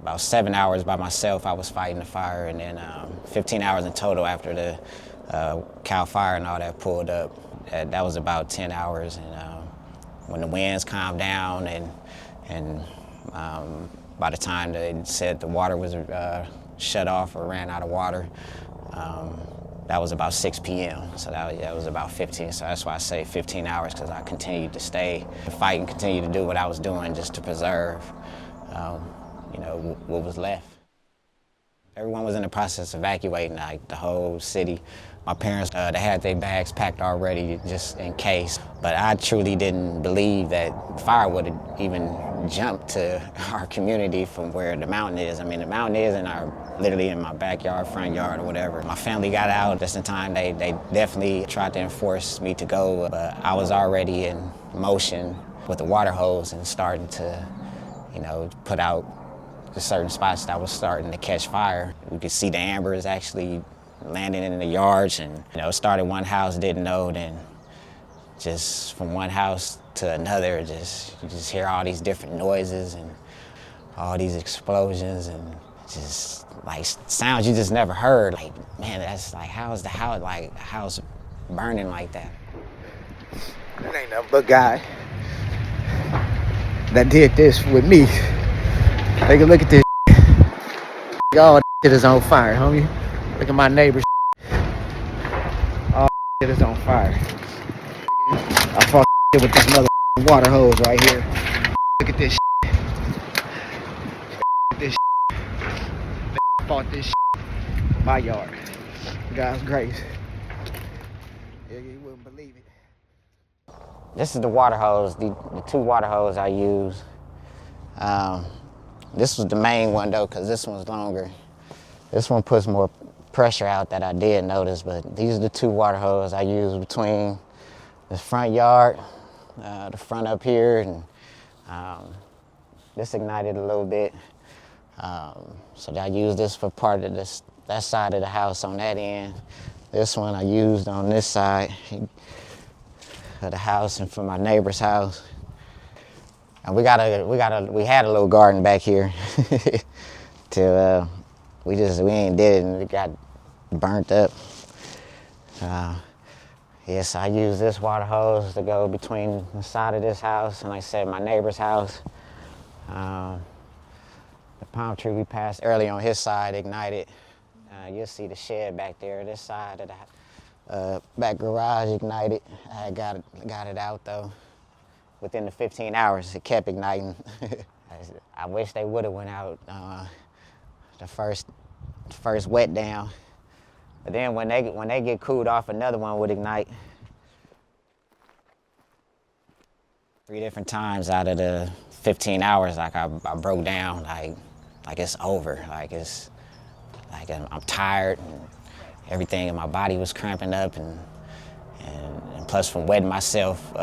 about 7 hours by myself. I was fighting the fire, and then 15 hours in total after the CAL FIRE and all that pulled up. That was about 10 hours, and when the winds calmed down and by the time they said the water was shut off or ran out of water, that was about 6 p.m. So that was about 15. So that's why I say 15 hours, because I continued to stay, fight, and continue to do what I was doing just to preserve, what was left. Everyone was in the process of evacuating, like the whole city. My parents, they had their bags packed already just in case, but I truly didn't believe that fire would have even jumped to our community from where the mountain is. I mean, the mountain is literally in my backyard, front yard, or whatever. My family got out just in time. They definitely tried to enforce me to go, but I was already in motion with the water hose and starting to, put out the certain spots that was starting to catch fire. We could see the ambers actually landing in the yards, and it started one house, didn't know, then just from one house to another, you just hear all these different noises and all these explosions and just like sounds you just never heard. Like, man, that's like, how is the house burning like that? That ain't nothing but guy that did this with me. Take a look at this. All shit is on fire, homie. Look at my neighbor's. All shit is on fire. I fought with this mother water hose right here. Look at this. This. I fought this in my yard. God's grace. Yeah, you wouldn't believe it. This is the water hose, the two water hoses I use. This was the main one though, because this one's longer. This one puts more pressure out that I did notice, but these are the two water hoses I use between the front yard, the front up here, and this ignited a little bit. So I used this for part of that side of the house on that end. This one I used on this side of the house and for my neighbor's house. And we had a little garden back here till we ain't did it and it got burnt up. Yes, I use this water hose to go between the side of this house and, like I said, my neighbor's house. The palm tree we passed early on his side ignited. You'll see the shed back there. This side of the back garage ignited. I got it out though. Within the 15 hours, it kept igniting. I wish they would have went out the first wet down. But then when they get cooled off, another one would ignite. 3 different times out of the 15 hours, like I broke down, like it's over, like I'm tired, and everything in my body was cramping up, and plus from wetting myself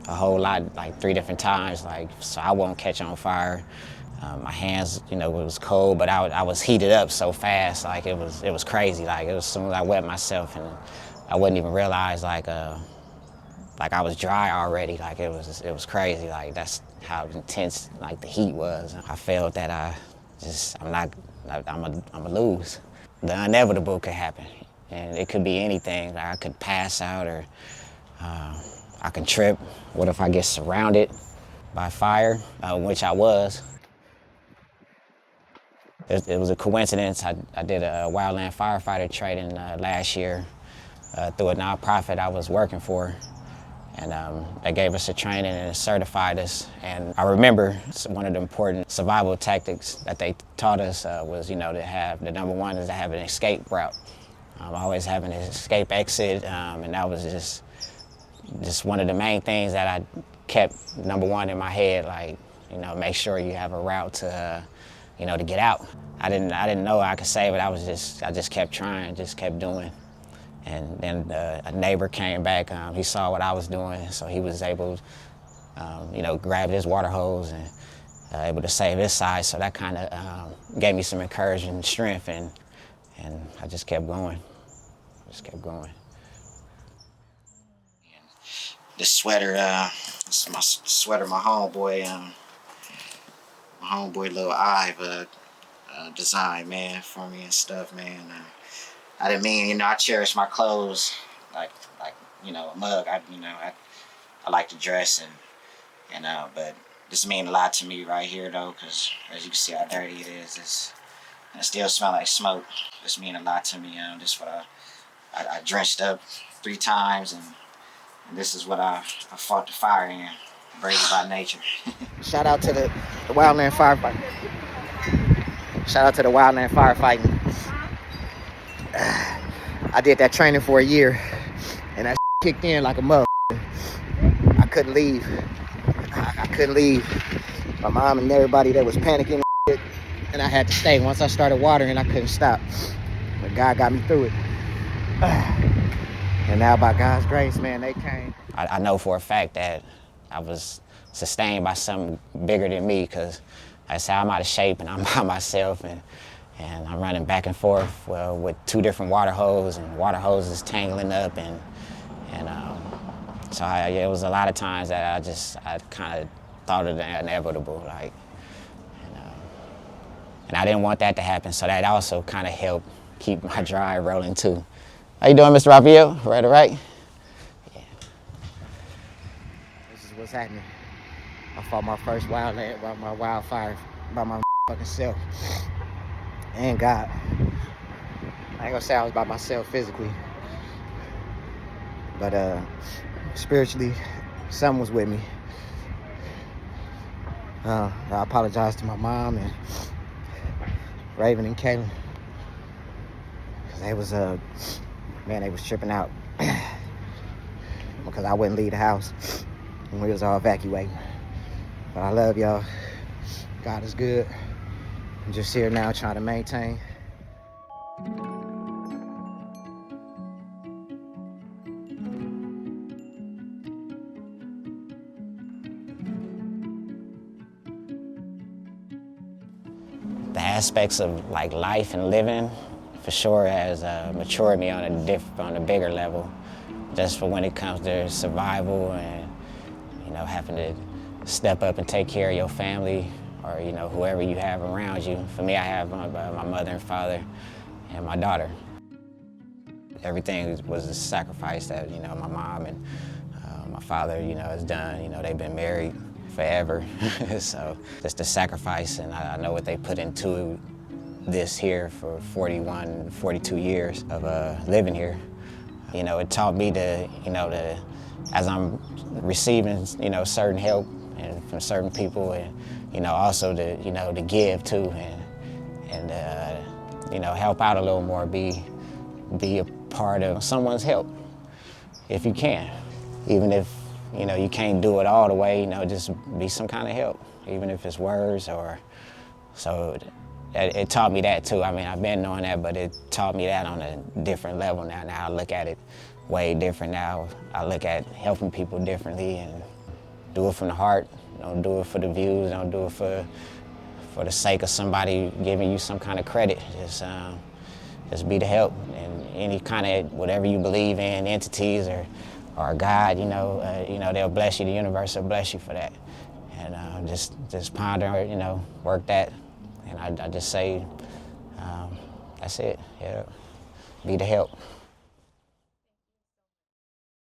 a whole lot, like 3 different times, like so I won't catch on fire. My hands, it was cold, but I was heated up so fast, like it was crazy. Like it was as soon as I wet myself, and I wouldn't even realize like I was dry already. Like it was crazy. Like that's how intense like the heat was. I felt that I'm gonna lose. The inevitable could happen, and it could be anything. Like I could pass out, or I can trip. What if I get surrounded by fire, which I was. It was a coincidence. I did a wildland firefighter training last year through a nonprofit I was working for. And they gave us a training and certified us. And I remember one of the important survival tactics that they taught us was, to have, the number one is to have an escape route. Always having an escape exit, and that was just one of the main things that I kept number one in my head, like, make sure you have a route to, to get out. I didn't know I could save it. I just kept trying, just kept doing. And then a neighbor came back. He saw what I was doing, so he was able, grab his water hose and able to save his side. So that kind of gave me some encouragement and strength, and I just kept going. This sweater, this is my sweater my homeboy my homeboy Lil Ive designed, man, for me and stuff, man. I didn't mean, I cherish my clothes like a mug. I like to dress but this mean a lot to me right here though, because as you can see how dirty it is. And it still smell like smoke. This mean a lot to me. This is what I drenched up 3 times, and this is what I fought the fire in. Brave by nature. Shout out to the wildland firefighting. Shout out to the wildland firefighting. I did that training for a year, and that kicked in like a mother. I couldn't leave. I couldn't leave. My mom and everybody that was panicking, and I had to stay. Once I started watering, I couldn't stop. But God got me through it. And now, by God's grace, man, they came. I know for a fact that I was sustained by something bigger than me, because I said I'm out of shape and I'm by myself, and I'm running back and forth with 2 different water hoses, and water hoses tangling up, and so it was a lot of times that I kind of thought of the inevitable, and I didn't want that to happen, so that also kind of helped keep my drive rolling too. How you doing, Mr. Raphael? Right? Yeah. This is what's happening. I fought my first wildfire by my fucking self. And God. I ain't gonna say I was by myself physically, but spiritually, something was with me. I apologize to my mom and Raven and Kaylin, because they was tripping out because I wouldn't leave the house when we was all evacuating. But I love y'all. God is good. I'm just here now trying to maintain. The aspects of life and living, for sure, has matured me on a bigger level, just for when it comes to survival and having to step up and take care of your family, or whoever you have around you. For me, I have my mother and father and my daughter. Everything was a sacrifice that my mom and my father has done. They've been married forever, so just the sacrifice, and I know what they put into this here for 41, 42 years of living here. It taught me to as I'm receiving certain help and from certain people, and also to give too, and help out a little more, be a part of someone's help if you can, even if you can't do it all the way. Just be some kind of help, even if it's words or so. It taught me that too. I mean, I've been knowing that, but it taught me that on a different level now. Now I look at it way different now. I look at helping people differently and do it from the heart. Don't do it for the views. Don't do it for the sake of somebody giving you some kind of credit. Just be the help. And any kind of, whatever you believe in, entities or God, they'll bless you. The universe will bless you for that. And just ponder, work that. And I just say, that's it. Yeah, be the help.